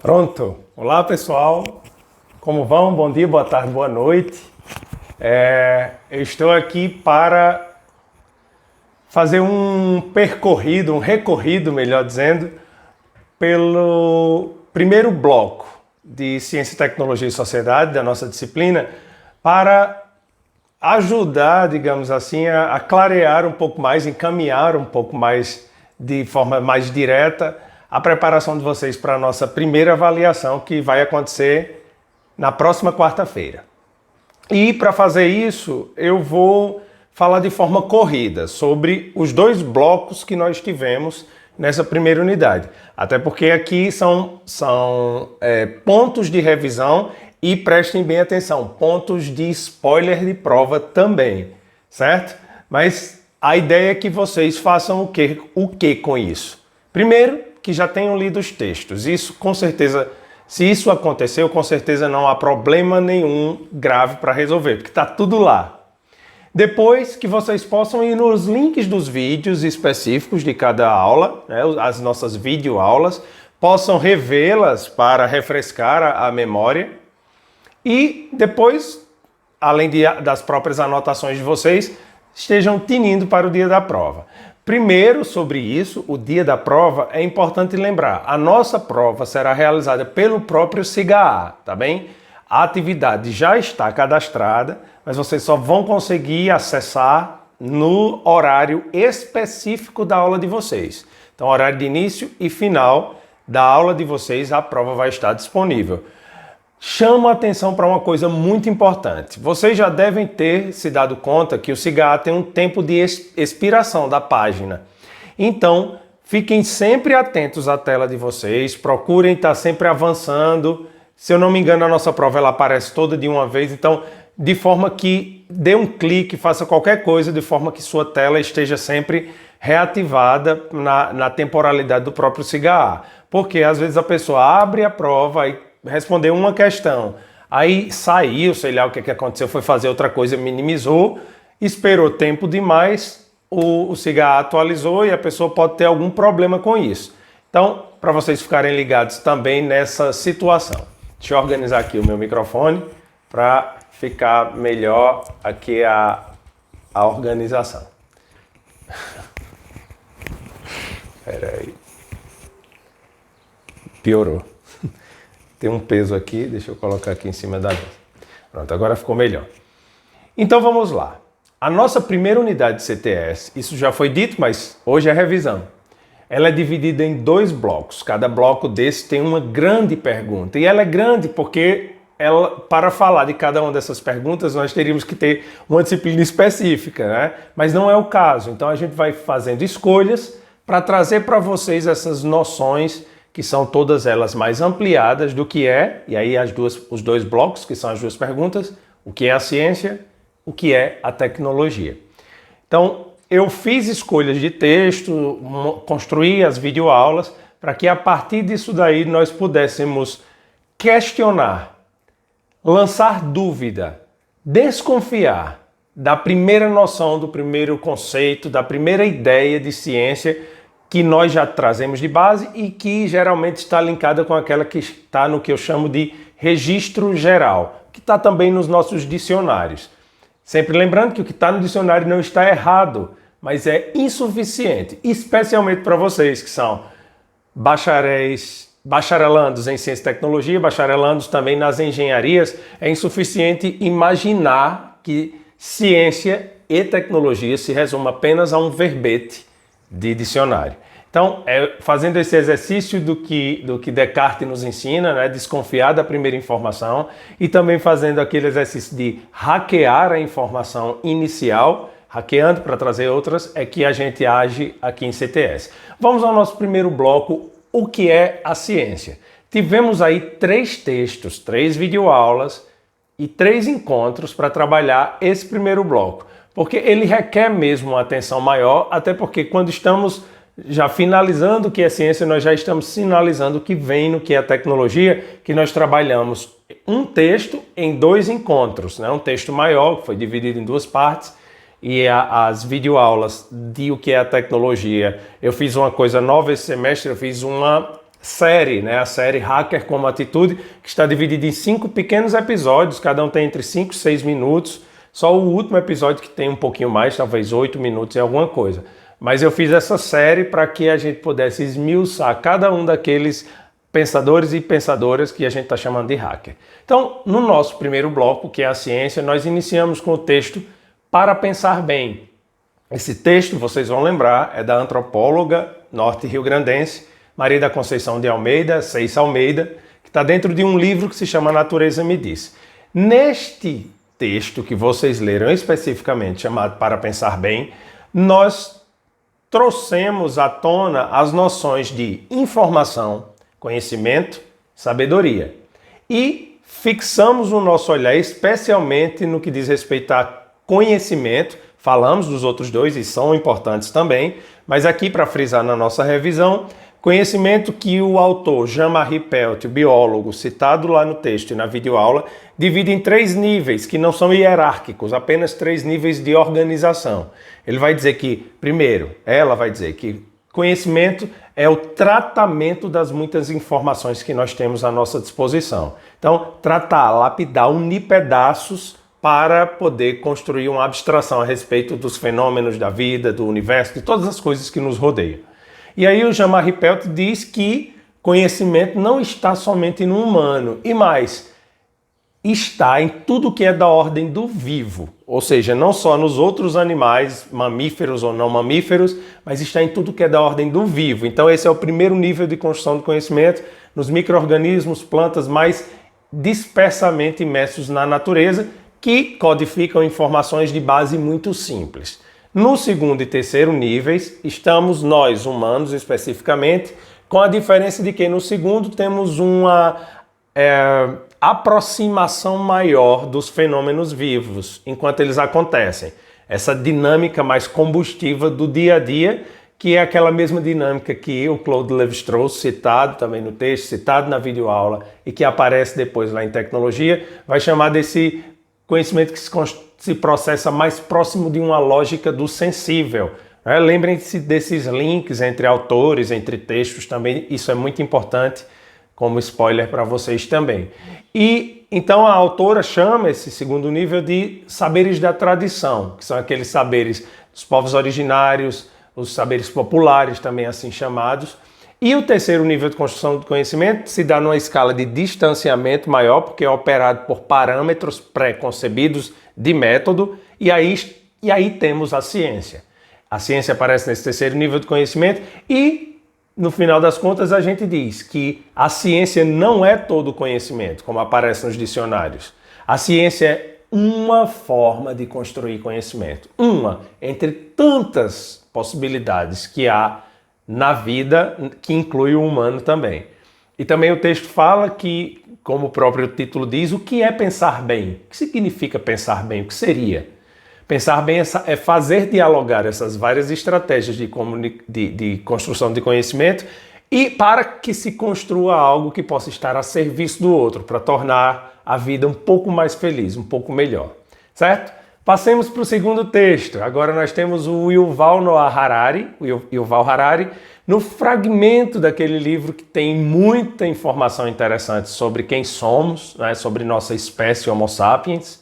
Pronto. Olá, pessoal. Como vão? Bom dia, boa tarde, boa noite. Eu estou aqui para fazer um recorrido, melhor dizendo, pelo primeiro bloco de Ciência, Tecnologia e Sociedade da nossa disciplina, para ajudar, digamos assim, a clarear um pouco mais, encaminhar um pouco mais, de forma mais direta, a preparação de vocês para a nossa primeira avaliação, que vai acontecer na próxima quarta-feira. E para fazer isso, eu vou falar de forma corrida sobre os dois blocos que nós tivemos nessa primeira unidade. Até porque aqui são pontos de revisão e prestem bem atenção, pontos de spoiler de prova também, certo? Mas a ideia é que vocês façam o que com isso? Primeiro, que já tenham lido os textos. Isso, com certeza, se isso aconteceu, com certeza não há problema nenhum grave para resolver, porque está tudo lá. Depois, que vocês possam ir nos links dos vídeos específicos de cada aula, né, as nossas videoaulas, possam revê-las para refrescar a memória. E depois, além das próprias anotações de vocês, estejam tinindo para o dia da prova. Primeiro, sobre isso, o dia da prova, é importante lembrar, a nossa prova será realizada pelo próprio SIGA, tá bem? A atividade já está cadastrada, mas vocês só vão conseguir acessar no horário específico da aula de vocês. Então, horário de início e final da aula de vocês, a prova vai estar disponível. Chamo a atenção para uma coisa muito importante. Vocês já devem ter se dado conta que o SIGA tem um tempo de expiração da página. Então, fiquem sempre atentos à tela de vocês, procurem estar sempre avançando. Se eu não me engano, a nossa prova ela aparece toda de uma vez, então, de forma que dê um clique, faça qualquer coisa, de forma que sua tela esteja sempre reativada na temporalidade do próprio SIGA. Porque às vezes a pessoa abre a prova e respondeu uma questão, aí saiu, sei lá o que aconteceu, foi fazer outra coisa, minimizou, esperou tempo demais, o SIGA atualizou e a pessoa pode ter algum problema com isso. Então, para vocês ficarem ligados também nessa situação. Deixa eu organizar aqui o meu microfone para ficar melhor aqui a organização. Espera aí. Piorou. Tem um peso aqui, deixa eu colocar aqui em cima da mesa. Pronto, agora ficou melhor. Então vamos lá. A nossa primeira unidade de CTS, isso já foi dito, mas hoje é revisão. Ela é dividida em dois blocos. Cada bloco desse tem uma grande pergunta. E ela é grande porque para falar de cada uma dessas perguntas, nós teríamos que ter uma disciplina específica, né? Mas não é o caso. Então a gente vai fazendo escolhas para trazer para vocês essas noções que são todas elas mais ampliadas do que é, e aí os dois blocos, que são as duas perguntas, o que é a ciência, o que é a tecnologia. Então, eu fiz escolhas de texto, construí as videoaulas, para que a partir disso daí nós pudéssemos questionar, lançar dúvida, desconfiar da primeira noção, do primeiro conceito, da primeira ideia de ciência que nós já trazemos de base e que geralmente está linkada com aquela que está no que eu chamo de registro geral, que está também nos nossos dicionários. Sempre lembrando que o que está no dicionário não está errado, mas é insuficiente, especialmente para vocês que são bacharelandos em ciência e tecnologia, bacharelandos também nas engenharias. É insuficiente imaginar que ciência e tecnologia se resumam apenas a um verbete de dicionário. Então, fazendo esse exercício do que Descartes nos ensina, né, desconfiar da primeira informação, e também fazendo aquele exercício de hackear a informação inicial, hackeando para trazer outras, é que a gente age aqui em CTS. Vamos ao nosso primeiro bloco, o que é a ciência. Tivemos aí 3 textos, 3 videoaulas e 3 encontros para trabalhar esse primeiro bloco, porque ele requer mesmo uma atenção maior, até porque quando estamos já finalizando o que é ciência, nós já estamos sinalizando o que vem no que é tecnologia, que nós trabalhamos um texto em 2 encontros, né? Um texto maior, que foi dividido em 2 partes, e as videoaulas de o que é a tecnologia. Eu fiz uma coisa nova esse semestre, eu fiz uma série, né? A série Hacker como Atitude, que está dividida em 5 pequenos episódios, cada um tem entre 5 e 6 minutos. Só o último episódio que tem um pouquinho mais, talvez 8 minutos e alguma coisa. Mas eu fiz essa série para que a gente pudesse esmiuçar cada um daqueles pensadores e pensadoras que a gente está chamando de hacker. Então, no nosso primeiro bloco, que é a ciência, nós iniciamos com o texto Para Pensar Bem. Esse texto, vocês vão lembrar, é da antropóloga norte-riograndense Maria da Conceição de Almeida, Ceissa Almeida, que está dentro de um livro que se chama Natureza Me Disse. Neste texto que vocês leram especificamente, chamado Para Pensar Bem, nós trouxemos à tona as noções de informação, conhecimento, sabedoria. E fixamos o nosso olhar especialmente no que diz respeito a conhecimento. Falamos dos outros dois e são importantes também, mas aqui para frisar na nossa revisão, conhecimento que o autor Jean-Marie Pelt, o biólogo citado lá no texto e na videoaula, divide em 3 níveis que não são hierárquicos, apenas 3 níveis de organização. Ele vai dizer que, primeiro, ela vai dizer que conhecimento é o tratamento das muitas informações que nós temos à nossa disposição. Então, tratar, lapidar, unir pedaços para poder construir uma abstração a respeito dos fenômenos da vida, do universo, de todas as coisas que nos rodeiam. E aí o Jean-Marie Pelt diz que conhecimento não está somente no humano, e mais, está em tudo que é da ordem do vivo, ou seja, não só nos outros animais, mamíferos ou não mamíferos, mas está em tudo que é da ordem do vivo. Então esse é o primeiro nível de construção do conhecimento, nos micro-organismos, plantas mais dispersamente imersos na natureza, que codificam informações de base muito simples. No segundo e terceiro níveis, estamos nós, humanos especificamente, com a diferença de que no segundo temos uma aproximação maior dos fenômenos vivos enquanto eles acontecem. Essa dinâmica mais combustiva do dia a dia, que é aquela mesma dinâmica que o Claude Lévi-Strauss, citado também no texto, citado na videoaula e que aparece depois lá em Tecnologia, vai chamar desse conhecimento que se processa mais próximo de uma lógica do sensível. Lembrem-se desses links entre autores, entre textos também, isso é muito importante como spoiler para vocês também. E então a autora chama esse segundo nível de saberes da tradição, que são aqueles saberes dos povos originários, os saberes populares também assim chamados. E o terceiro nível de construção do conhecimento se dá numa escala de distanciamento maior, porque é operado por parâmetros pré-concebidos de método, e aí temos a ciência. A ciência aparece nesse terceiro nível de conhecimento e, no final das contas, a gente diz que a ciência não é todo o conhecimento, como aparece nos dicionários. A ciência é uma forma de construir conhecimento. Uma entre tantas possibilidades que há na vida, que inclui o humano também. E também o texto fala que, como o próprio título diz, o que é pensar bem? O que significa pensar bem? O que seria? Pensar bem é fazer dialogar essas várias estratégias de construção de conhecimento e para que se construa algo que possa estar a serviço do outro, para tornar a vida um pouco mais feliz, um pouco melhor. Certo? Passemos para o segundo texto. Agora nós temos o Yuval Noah Harari, no fragmento daquele livro que tem muita informação interessante sobre quem somos, né, sobre nossa espécie Homo sapiens.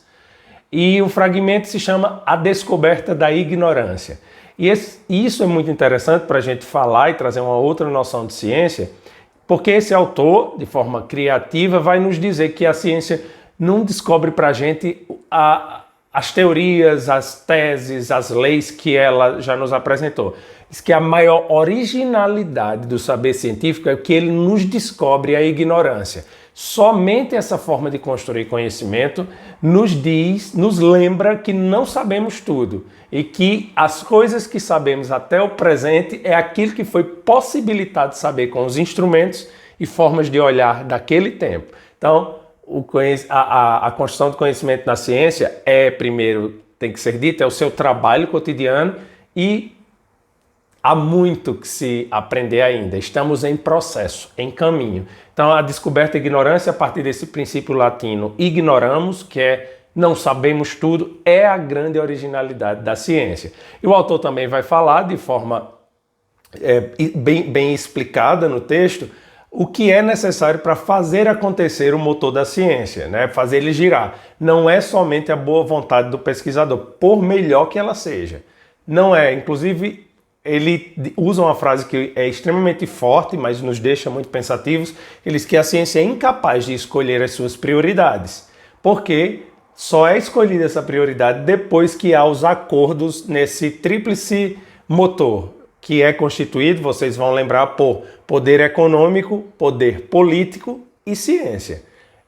E o fragmento se chama A Descoberta da Ignorância. E isso é muito interessante para a gente falar e trazer uma outra noção de ciência, porque esse autor, de forma criativa, vai nos dizer que a ciência não descobre para a gente as teorias, as teses, as leis que ela já nos apresentou. Diz que a maior originalidade do saber científico é que ele nos descobre a ignorância. Somente essa forma de construir conhecimento nos lembra que não sabemos tudo e que as coisas que sabemos até o presente é aquilo que foi possibilitado saber com os instrumentos e formas de olhar daquele tempo. Então, a construção do conhecimento na ciência primeiro, tem que ser dito, é o seu trabalho cotidiano e há muito que se aprender ainda. Estamos em processo, em caminho. Então, a descoberta da ignorância, a partir desse princípio latino, ignoramos, que é não sabemos tudo, é a grande originalidade da ciência. E o autor também vai falar de forma bem explicada no texto o que é necessário para fazer acontecer o motor da ciência, né? Fazer ele girar. Não é somente a boa vontade do pesquisador, por melhor que ela seja. Não é. Inclusive, ele usa uma frase que é extremamente forte, mas nos deixa muito pensativos. Ele diz que a ciência é incapaz de escolher as suas prioridades, porque só é escolhida essa prioridade depois que há os acordos nesse tríplice motor, que é constituído, vocês vão lembrar, por poder econômico, poder político e ciência.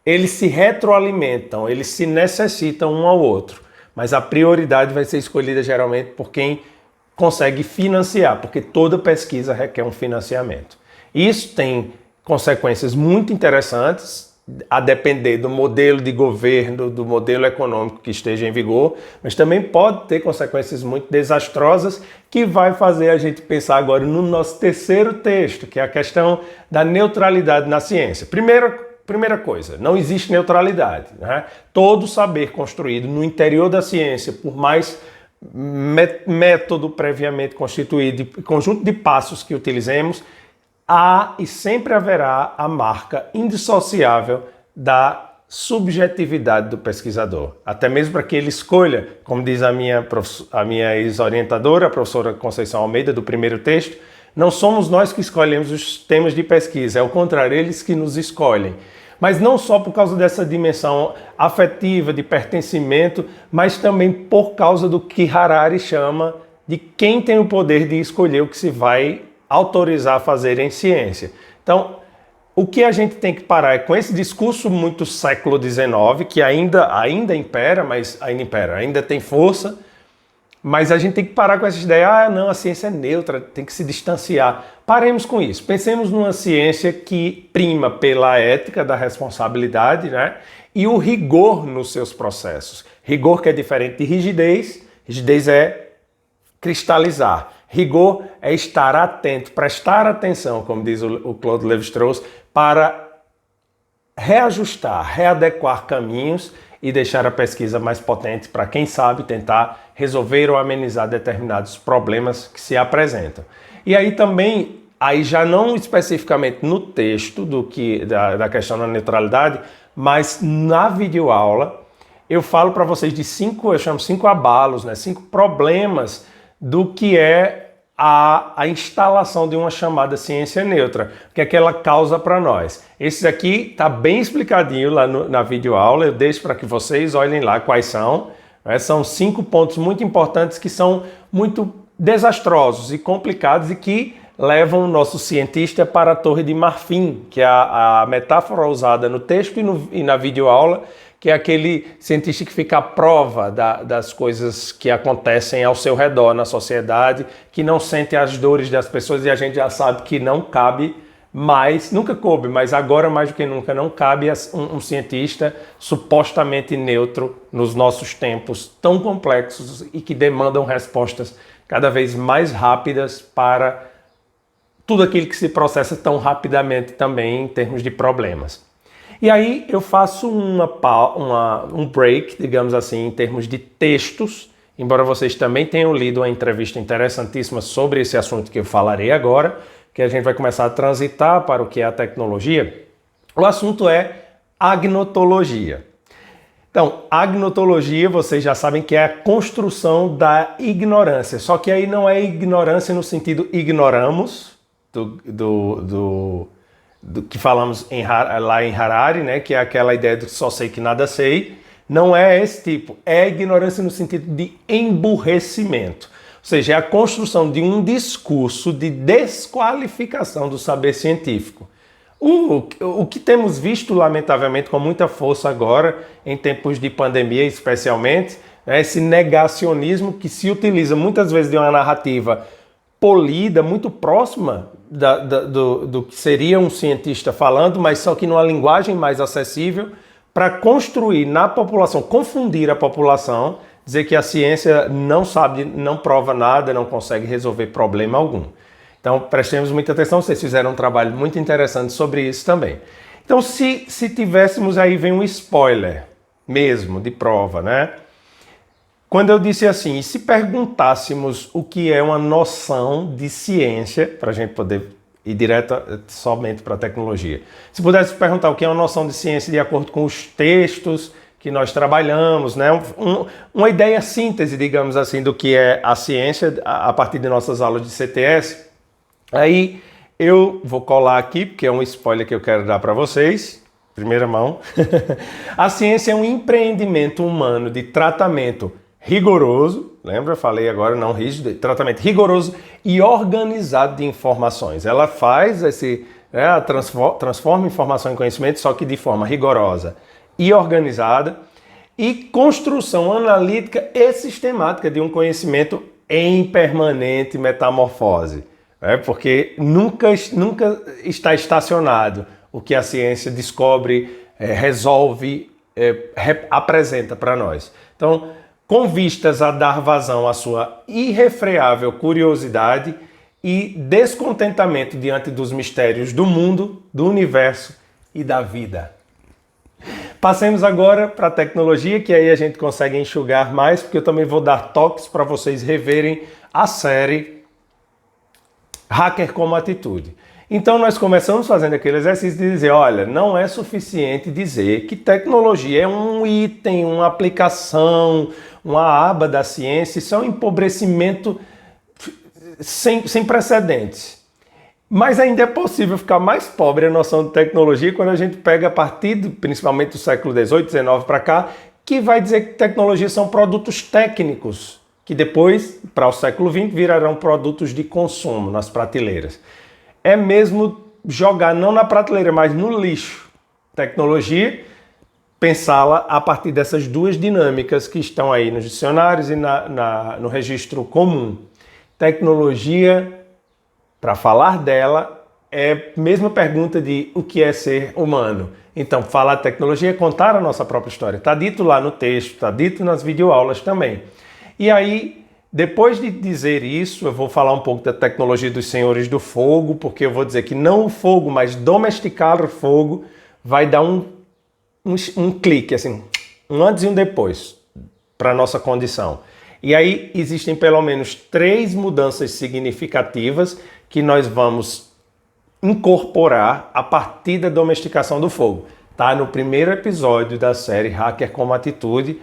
Eles se retroalimentam, eles se necessitam um ao outro, mas a prioridade vai ser escolhida geralmente por quem consegue financiar, porque toda pesquisa requer um financiamento. Isso tem consequências muito interessantes, a depender do modelo de governo, do modelo econômico que esteja em vigor, mas também pode ter consequências muito desastrosas, que vai fazer a gente pensar agora no nosso terceiro texto, que é a questão da neutralidade na ciência. Primeira coisa, não existe neutralidade, né? Todo saber construído no interior da ciência, por mais método previamente constituído, conjunto de passos que utilizemos, há e sempre haverá a marca indissociável da subjetividade do pesquisador. Até mesmo para que ele escolha, como diz a minha ex-orientadora, a professora Conceição Almeida, do primeiro texto, não somos nós que escolhemos os temas de pesquisa, é o contrário, eles que nos escolhem. Mas não só por causa dessa dimensão afetiva, de pertencimento, mas também por causa do que Harari chama de quem tem o poder de escolher o que se vai autorizar a fazer em ciência. Então, o que a gente tem que parar é com esse discurso muito século XIX, que ainda impera, mas ainda tem força, mas a gente tem que parar com essa ideia, não, a ciência é neutra, tem que se distanciar. Paremos com isso. Pensemos numa ciência que prima pela ética da responsabilidade, né? E o rigor nos seus processos. Rigor que é diferente de rigidez. Rigidez é cristalizar. Rigor é estar atento, prestar atenção, como diz o Claude Lévi-Strauss, para reajustar, readequar caminhos e deixar a pesquisa mais potente para, quem sabe, tentar resolver ou amenizar determinados problemas que se apresentam. E aí também, já não especificamente no texto da questão da neutralidade, mas na videoaula, eu falo para vocês de eu chamo 5 abalos, né? 5 problemas do que é a instalação de uma chamada ciência neutra, o que é que ela causa para nós. Esse aqui está bem explicadinho lá na videoaula, eu deixo para que vocês olhem lá quais são. Né? São 5 pontos muito importantes que são muito desastrosos e complicados e que levam o nosso cientista para a Torre de Marfim, que é a metáfora usada no texto e na videoaula, que é aquele cientista que fica à prova das coisas que acontecem ao seu redor na sociedade, que não sente as dores das pessoas, e a gente já sabe que não cabe mais, nunca coube, mas agora mais do que nunca não cabe um cientista supostamente neutro nos nossos tempos tão complexos e que demandam respostas cada vez mais rápidas para tudo aquilo que se processa tão rapidamente também em termos de problemas. E aí eu faço um break, digamos assim, em termos de textos, embora vocês também tenham lido uma entrevista interessantíssima sobre esse assunto que eu falarei agora, que a gente vai começar a transitar para o que é a tecnologia. O assunto é agnotologia. Então, agnotologia, vocês já sabem que é a construção da ignorância, só que aí não é ignorância no sentido ignoramos, do que falamos lá em Harari, né, que é aquela ideia de só sei que nada sei, não é esse tipo. É ignorância no sentido de emburrecimento. Ou seja, é a construção de um discurso de desqualificação do saber científico. O que temos visto, lamentavelmente, com muita força agora, em tempos de pandemia especialmente, é esse negacionismo que se utiliza muitas vezes de uma narrativa polida, muito próxima do que seria um cientista falando, mas só que numa linguagem mais acessível, para construir na população, confundir a população, dizer que a ciência não sabe, não prova nada, não consegue resolver problema algum. Então, prestemos muita atenção, vocês fizeram um trabalho muito interessante sobre isso também. Então, se tivéssemos, aí vem um spoiler mesmo, de prova, né? Quando eu disse assim, e se perguntássemos o que é uma noção de ciência, para a gente poder e direta somente para a tecnologia. Se pudesse perguntar o que é uma noção de ciência de acordo com os textos que nós trabalhamos, né? Uma ideia síntese, digamos assim, do que é a ciência a partir de nossas aulas de CTS. Aí eu vou colar aqui, porque é um spoiler que eu quero dar para vocês, primeira mão. A ciência é um empreendimento humano de tratamento rigoroso, lembra? Falei agora, não rígido, tratamento rigoroso e organizado de informações. Ela faz transforma informação em conhecimento, só que de forma rigorosa e organizada, e construção analítica e sistemática de um conhecimento em permanente metamorfose. Porque nunca está estacionado o que a ciência descobre, resolve, apresenta para nós. Então, com vistas a dar vazão à sua irrefreável curiosidade e descontentamento diante dos mistérios do mundo, do universo e da vida. Passemos agora para a tecnologia, que aí a gente consegue enxugar mais, porque eu também vou dar toques para vocês reverem a série Hacker como Atitude. Então nós começamos fazendo aquele exercício de dizer, olha, não é suficiente dizer que tecnologia é um item, uma aplicação, uma aba da ciência, isso é um empobrecimento sem precedentes. Mas ainda é possível ficar mais pobre a noção de tecnologia quando a gente pega a partir, principalmente do século XVIII, XIX para cá, que vai dizer que tecnologia são produtos técnicos, que depois, para o século XX, virarão produtos de consumo nas prateleiras. É mesmo jogar não na prateleira, mas no lixo. Tecnologia, pensá-la a partir dessas duas dinâmicas que estão aí nos dicionários e no registro comum. Tecnologia, para falar dela, é a mesma pergunta de o que é ser humano. Então, falar de tecnologia é contar a nossa própria história. Está dito lá no texto, está dito nas videoaulas também. E aí, depois de dizer isso, eu vou falar um pouco da tecnologia dos senhores do fogo, porque eu vou dizer que não o fogo, mas domesticar o fogo vai dar um clique, assim, um antes e um depois para a nossa condição. E aí existem pelo menos 3 mudanças significativas que nós vamos incorporar a partir da domesticação do fogo. Tá no primeiro episódio da série Hacker como Atitude,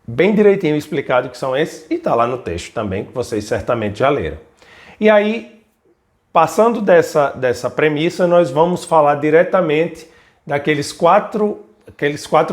bem direitinho explicado o que são esses, e tá lá no texto também, que vocês certamente já leram. E aí, passando dessa premissa, nós vamos falar diretamente daqueles quatro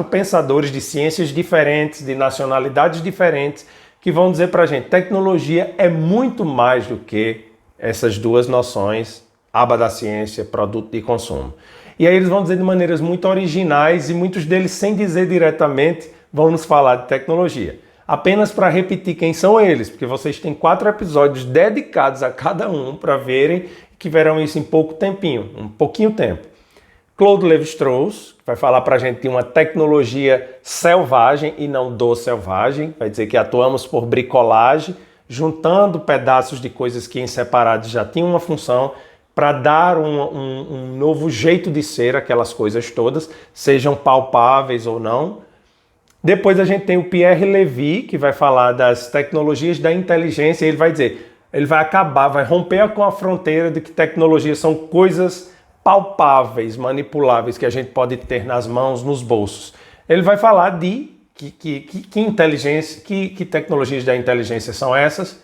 pensadores de ciências diferentes, de nacionalidades diferentes, que vão dizer pra gente, tecnologia é muito mais do que essas duas noções, aba da ciência, produto de consumo. E aí eles vão dizer de maneiras muito originais e muitos deles, sem dizer diretamente, vão nos falar de tecnologia. Apenas para repetir quem são eles, porque vocês têm 4 episódios dedicados a cada um para verem que verão isso em pouco tempinho, um pouquinho tempo. Claude Lévi-Strauss, que vai falar para a gente de uma tecnologia selvagem e não do selvagem, vai dizer que atuamos por bricolagem, juntando pedaços de coisas que em separados já tinham uma função para dar um novo jeito de ser aquelas coisas todas, sejam palpáveis ou não. Depois a gente tem o Pierre Levy, que vai falar das tecnologias da inteligência, e ele vai dizer, ele vai romper com a fronteira de que tecnologias são coisas palpáveis, manipuláveis, que a gente pode ter nas mãos, nos bolsos. Ele vai falar de que tecnologias da inteligência são essas?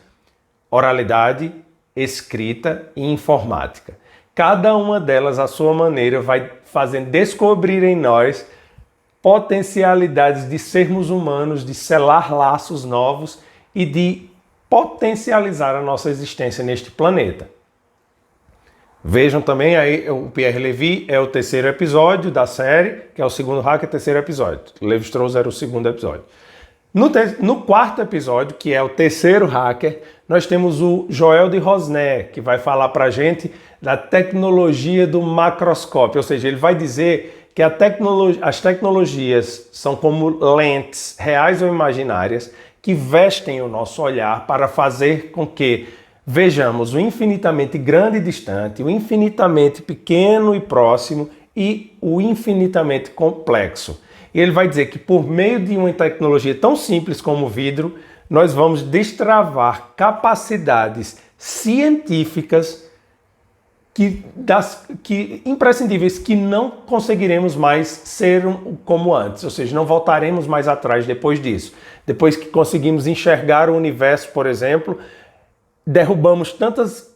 Oralidade, escrita e informática. Cada uma delas, à sua maneira, vai fazendo descobrir em nós potencialidades de sermos humanos, de selar laços novos e de potencializar a nossa existência neste planeta. Vejam também aí, o Pierre Levy é o 3º episódio da série, que é o segundo hacker, 3º episódio. Lévi-Strauss era o 2º episódio. No 4º episódio, que é o 3º hacker, nós temos o Joel de Rosné, que vai falar pra gente da tecnologia do macroscópio, ou seja, ele vai dizer que as tecnologias são como lentes reais ou imaginárias que vestem o nosso olhar para fazer com que vejamos o infinitamente grande e distante, o infinitamente pequeno e próximo e o infinitamente complexo. E ele vai dizer que por meio de uma tecnologia tão simples como o vidro, nós vamos destravar capacidades científicas imprescindíveis que não conseguiremos mais ser como antes, ou seja, não voltaremos mais atrás depois disso. Depois que conseguimos enxergar o universo, por exemplo, derrubamos tantos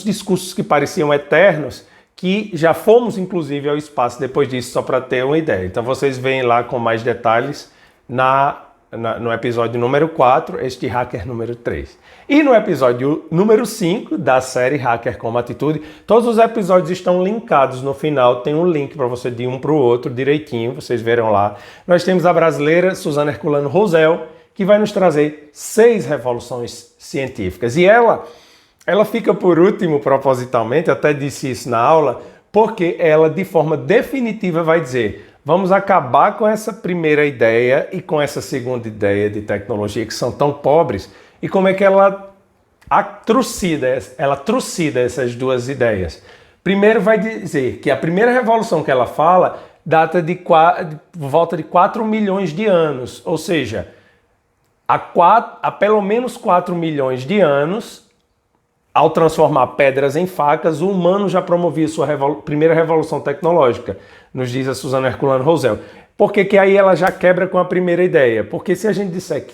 discursos que pareciam eternos que já fomos, inclusive, ao espaço depois disso, só para ter uma ideia. Então vocês veem lá com mais detalhes no episódio número 4, este hacker número 3. E no episódio número 5 da série Hacker como Atitude, todos os episódios estão linkados no final, tem um link para você de um para o outro direitinho, vocês verão lá. Nós temos a brasileira Suzana Herculano Rosel, que vai nos trazer 6 revoluções científicas. E ela fica por último propositalmente, até disse isso na aula, porque ela de forma definitiva vai dizer: vamos acabar com essa primeira ideia e com essa segunda ideia de tecnologia que são tão pobres, e como é que ela trucida essas duas ideias. Primeiro vai dizer que a primeira revolução que ela fala data de volta de 4 milhões de anos, ou seja, há pelo menos 4 milhões de anos, ao transformar pedras em facas, o humano já promovia sua primeira revolução tecnológica, nos diz a Suzana Herculano Rosel. Por que aí ela já quebra com a primeira ideia? Porque se a gente disser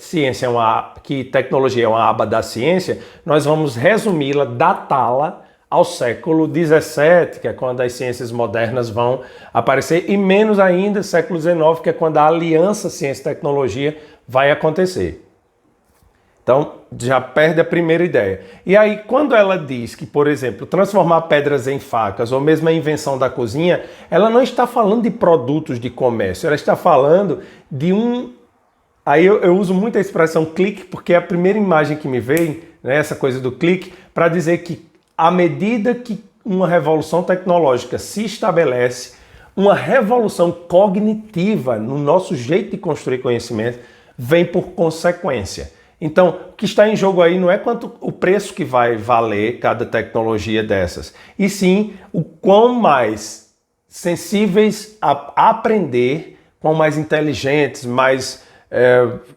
que tecnologia é uma aba da ciência, nós vamos resumi-la, datá-la ao século XVII, que é quando as ciências modernas vão aparecer, e menos ainda século XIX, que é quando a aliança ciência e tecnologia vai acontecer. Então, já perde a primeira ideia. E aí, quando ela diz que, por exemplo, transformar pedras em facas, ou mesmo a invenção da cozinha, ela não está falando de produtos de comércio, ela está falando de Aí eu uso muito a expressão clique, porque é a primeira imagem que me vem, né, essa coisa do clique, para dizer que, à medida que uma revolução tecnológica se estabelece, uma revolução cognitiva no nosso jeito de construir conhecimento vem por consequência. Então, o que está em jogo aí não é quanto o preço que vai valer cada tecnologia dessas, e sim o quão mais sensíveis a aprender, quão mais inteligentes, mais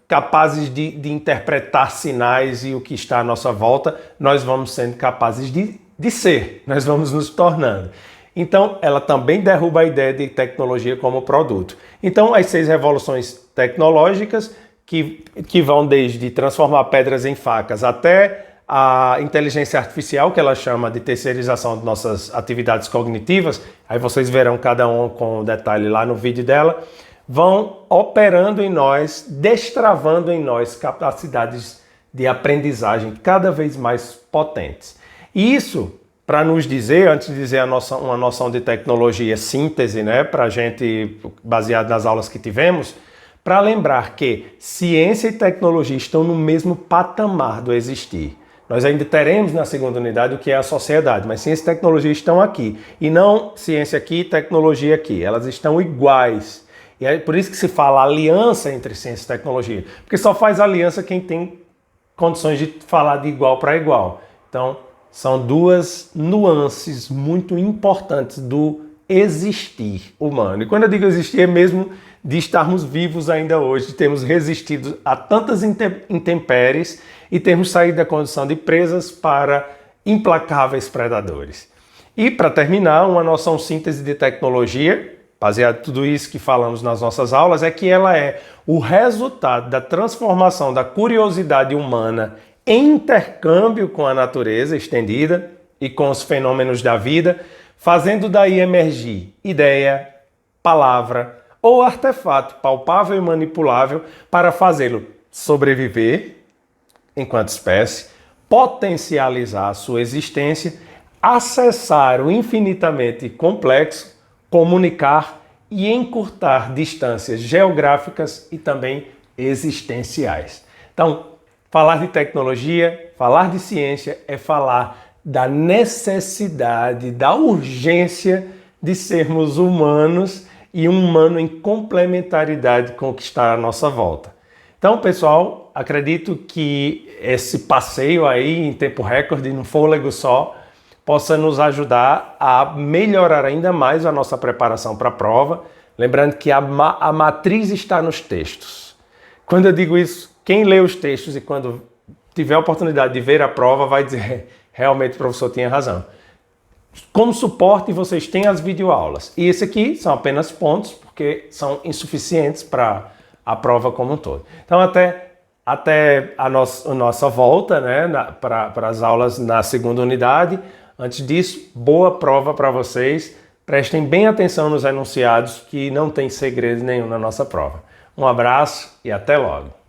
capazes de interpretar sinais e o que está à nossa volta, nós vamos sendo capazes de ser, nós vamos nos tornando. Então, ela também derruba a ideia de tecnologia como produto. Então, as 6 revoluções tecnológicas que vão desde transformar pedras em facas até a inteligência artificial, que ela chama de terceirização de nossas atividades cognitivas, aí vocês verão cada um com detalhe lá no vídeo dela, vão operando em nós, destravando em nós capacidades de aprendizagem cada vez mais potentes. E isso, para nos dizer, antes de dizer uma noção de tecnologia síntese, né, para a gente, baseado nas aulas que tivemos, para lembrar que ciência e tecnologia estão no mesmo patamar do existir. Nós ainda teremos na segunda unidade o que é a sociedade, mas ciência e tecnologia estão aqui. E não ciência aqui e tecnologia aqui. Elas estão iguais. E é por isso que se fala aliança entre ciência e tecnologia. Porque só faz aliança quem tem condições de falar de igual para igual. Então, são duas nuances muito importantes do existir humano. E quando eu digo existir, é mesmo de estarmos vivos ainda hoje, de termos resistido a tantas intempéries e termos saído da condição de presas para implacáveis predadores. E, para terminar, uma noção síntese de tecnologia, baseado em tudo isso que falamos nas nossas aulas, é que ela é o resultado da transformação da curiosidade humana em intercâmbio com a natureza estendida e com os fenômenos da vida, fazendo daí emergir ideia, palavra ou artefato palpável e manipulável para fazê-lo sobreviver enquanto espécie, potencializar a sua existência, acessar o infinitamente complexo, comunicar e encurtar distâncias geográficas e também existenciais. Então, falar de tecnologia, falar de ciência é falar da necessidade, da urgência de sermos humanos e um humano em complementaridade com o que está à nossa volta. Então, pessoal, acredito que esse passeio aí em tempo recorde, num fôlego só, possa nos ajudar a melhorar ainda mais a nossa preparação para a prova. Lembrando que a matriz está nos textos. Quando eu digo isso, quem lê os textos e quando tiver a oportunidade de ver a prova vai dizer realmente o professor tinha razão. Como suporte, vocês têm as videoaulas. E esse aqui são apenas pontos, porque são insuficientes para a prova como um todo. Então, até a nossa volta, né, para as aulas na segunda unidade. Antes disso, boa prova para vocês. Prestem bem atenção nos enunciados, que não tem segredo nenhum na nossa prova. Um abraço e até logo!